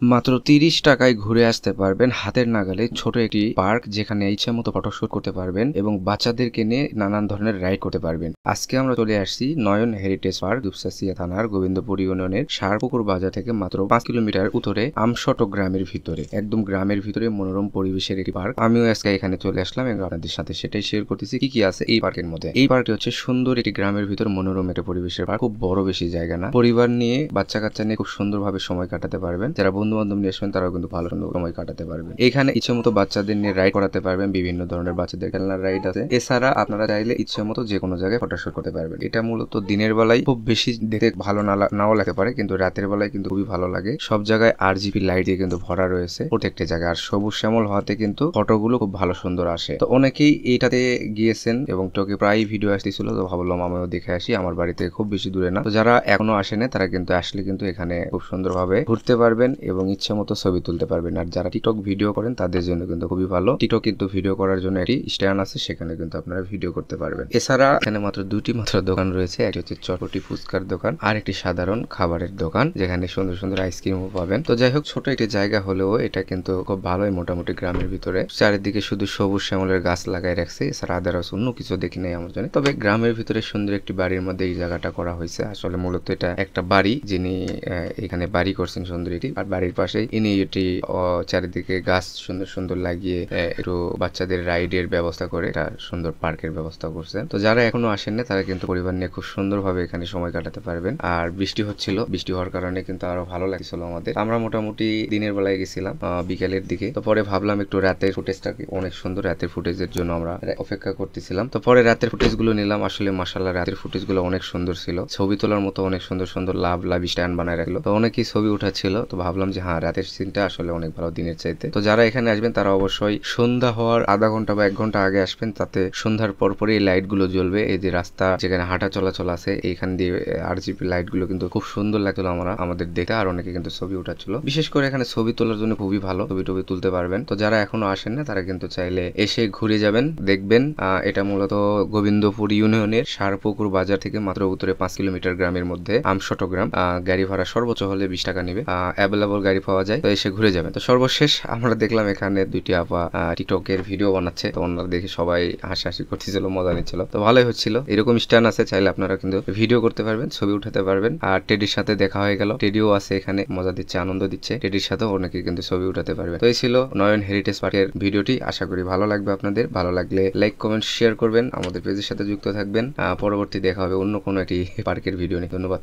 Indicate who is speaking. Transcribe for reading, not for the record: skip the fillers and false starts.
Speaker 1: মাত্র ৩০ টাকায় ঘুরে আসতে পারবেন হাতের নাগালে ছোট একটি পার্ক, যেখানে ইচ্ছা মতো ফটোশুট করতে পারবেন এবং বাচ্চাদেরকে নিয়ে নানান ধরনের রাইড করতে পারবেন। আজকে আমরা চলে আসছি নয়ন হেরিটেজ পার্ক, দুপচাঁচিয়া থানার গোবিন্দপুর ইউনিয়নের সারপুকুর বাজার থেকে মাত্র ৫ কিলোমিটার উত্তরে আমশট গ্রামের ভিতরে, একদম গ্রামের ভিতরে মনোরম পরিবেশের একটি পার্ক। আমিও আজকে এখানে চলে আসলাম এবং আপনাদের সাথে সেটাই শেয়ার করতেছি কি কি আছে এই পার্কের মধ্যে। এই পার্কটি হচ্ছে সুন্দর একটি গ্রামের ভিতর মনোরম একটা পরিবেশের পার্ক, খুব বড় বেশি জায়গা না। পরিবার নিয়ে বাচ্চা কাচ্চা নিয়ে খুব সুন্দরভাবে সময় কাটাতে পারবেন। যারা বন্ধু বান্ধব নিয়ে আসবেন তারাও কিন্তু ভালো সুন্দর সময় কাটাতে পারবেন। এখানে ইচ্ছে মতো বাচ্চাদের নিয়ে রাইড করাতে পারবেন, বিভিন্ন ধরনের বাচ্চাদের খেলনার রাইড আছে। এছাড়া আপনারা চাইলে ইচ্ছে মতো যে কোনো জায়গায় ফটোশুট করতে পারবেন। এটা মূলত দিনের বেলায় খুব বেশি দেখতে ভালো নাও লাগতে পারে, কিন্তু রাতের বেলায় কিন্তু খুবই ভালো লাগে। সব জায়গায় RGB লাইট দিয়ে কিন্তু ভরা রয়েছে প্রত্যেকটা জায়গায়, আর সবুজ শ্যামল হওয়াতে কিন্তু ফটোগুলো খুব ভালো সুন্দর আসে। তো অনেকেই এটাতে গিয়েছেন এবং টোকে প্রায় ভিডিও আসতেছিল, তো ভাবলাম আমিও দেখে আসি। আমার বাড়িতে খুব বেশি দূরে না, তো যারা এখনো আসেনি তারা কিন্তু আসলে কিন্তু এখানে খুব সুন্দরভাবে ঘুরতে পারবেন এবং ইচ্ছে মতো ছবি তুলতে পারবেন। আর যারা টিকটক ভিডিও করেন তাদের জন্য কিন্তু খুবই ভালো। টিকটক কিন্তু ভিডিও করার জন্য একটি স্ট্যান্ড আছে, সেখানে কিন্তু আপনারা ভিডিও করতে পারবেন। এছাড়া এখানে মাত্র দুটি দোকান রয়েছে, একটি হচ্ছে চটপটি ফুচকার দোকান আর একটি সাধারণ খাবারের দোকান, যেখানে সুন্দর সুন্দর আইসক্রিমও পাবেন। তো যাই হোক, ছোট একটি জায়গা হলেও এটা কিন্তু খুব ভালোই মোটামুটি গ্রামের ভিতরে। চারিদিকে শুধু সবুজ শ্যামলের গাছ লাগাই রাখছে, এছাড়া আদারস অন্য কিছু দেখি নাই আমার জন্য। তবে গ্রামের ভিতরে সুন্দর একটি বাড়ির মধ্যে এই জায়গাটা করা হয়েছে। আসলে মূলত এটা একটা বাড়ি, যিনি এখানে বাড়ি করছেন সুন্দর এটি, আর বাড়ির পাশেই ইনি এটি চারিদিকে গাছ সুন্দর সুন্দর লাগিয়ে একটু বাচ্চাদের রাইডের ব্যবস্থা করে এটা সুন্দর পার্কের ব্যবস্থা করছেন। তো যারা এখনো আসেন না তারা কিন্তু পরিবার নিয়ে খুব সুন্দরভাবে এখানে সময় কাটাতে পারবেন। আর বৃষ্টি হচ্ছিল, বৃষ্টি হওয়ার কারণে কিন্তু আরো ভালো লাগছিল আমাদের। আমরা মোটামুটি দিনের বেলায় গেছিলাম বিকেলের দিকে, তো পরে ভাবলাম একটু রাতের ফুটেজটা অনেক সুন্দর, রাতের ফুটেজের জন্য আমরা অপেক্ষা করতেছিলাম। তো পরে রাতের ফুটেজ গুলো নিলাম। আসলে মাশাআল্লাহ রাতের ফুটেজ গুলো অনেক সুন্দর ছিল, ছবি তোলার মতো অনেক সুন্দর সুন্দর লাভ স্ট্যান্ড বানায় রাখলো। তো অনেকেই ছবি উঠাচ্ছিল, তো ভাবলাম যে হ্যাঁ, রাতের সিনটা আসলে অনেক ভালো দিনের চাইতে। তো যারা এখানে আসবেন তারা অবশ্যই সন্ধ্যা হওয়ার আধা ঘন্টা বা 1 ঘন্টা আগে আসবেন, তাতে সন্ধ্যার পরপরই এই লাইট গুলো জ্বলবে। এই যে রাস্তা যেখানে হাঁটা চলাচল আছে এইখান দিয়ে RGB লাইট গুলো কিন্তু খুব সুন্দর লাগছিল আমাদের দেখে। আর অনেকে কিন্তু ছবি উঠাচ্ছিল, বিশেষ করে এখানে ছবি তোলার জন্য খুবই ভালো, ছবি টবি তুলতে পারবেন। তো যারা এখনো আসেন না তারা কিন্তু চাইলে এসে ঘুরে যাবেন, দেখবেন। এটা মূলত গোবিন্দপুর ইউনিয়নের সারপুকুর বাজার থেকে মাত্র উত্তরে 5 কিলোমিটার গ্রামের মধ্যে আমশট গ্রাম। গাড়ি ভাড়া সর্বোচ্চ হলে 20 টাকা নিবে, অ্যাভেলেবল গাড়ি পাওয়া যায়। তো এসে ঘুরে যাবেন। তো সর্বশেষ আমরা দেখলাম এখানে দুইটি আপা টিকটকের ভিডিও বানাচ্ছে, তো ওনারা দেখে সবাই হাসাহাসি করতেছিল, মজা নিচ্ছিল। তো ভালোই হচ্ছিল। এরকম স্ট্যান্ড আছে, চাইলে আপনারা কিন্তু ভিডিও করতে পারবেন, ছবি উঠাতে পারবেন। আর টেডির সাথে দেখা হয়ে গেল, টেডিও আছে এখানে, মজা দিচ্ছে, আনন্দ দিচ্ছে। টেডির সাথেও অনেকে কিন্তু ছবি উঠাতে পারবেন। তো এই ছিল নয়ন হেরিটেজ পার্কের ভিডিওটি। আশা করি ভালো লাগবে আপনাদের। ভালো লাগলে লাইক কমেন্ট শেয়ার করবেন, আমাদের পেজের সাথে যুক্ত থাকবেন। পরবর্তী দেখা হবে অন্য কোনো একটি পার্কের ভিডিও নিয়ে। ধন্যবাদ।